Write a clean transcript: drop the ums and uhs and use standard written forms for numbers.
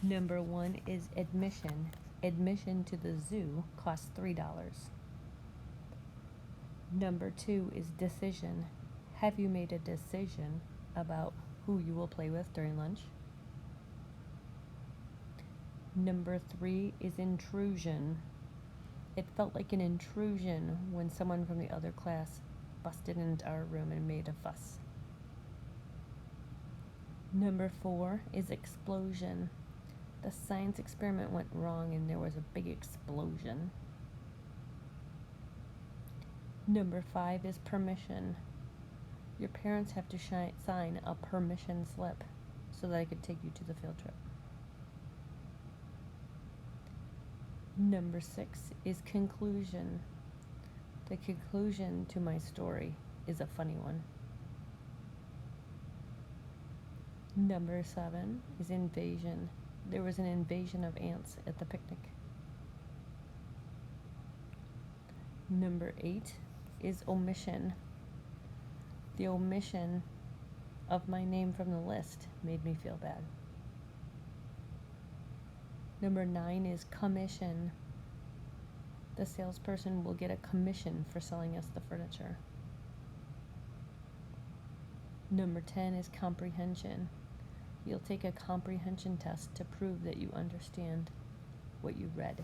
Number 1 is admission. Admission to the zoo costs $3. Number 2 is decision. Have you made a decision about who you will play with during lunch? Number 3 is intrusion. It felt like an intrusion when someone from the other class busted into our room and made a fuss. Number 4 is explosion. The science experiment went wrong and there was a big explosion. Number 5 is permission. Your parents have to sign a permission slip so that I could take you to the field trip. Number 6 is conclusion. The conclusion to my story is a funny one. Number 7 is invasion. There was an invasion of ants at the picnic. Number 8 is omission. The omission of my name from the list made me feel bad. Number 9 is commission. The salesperson will get a commission for selling us the furniture. Number 10 is comprehension. You'll take a comprehension test to prove that you understand what you read.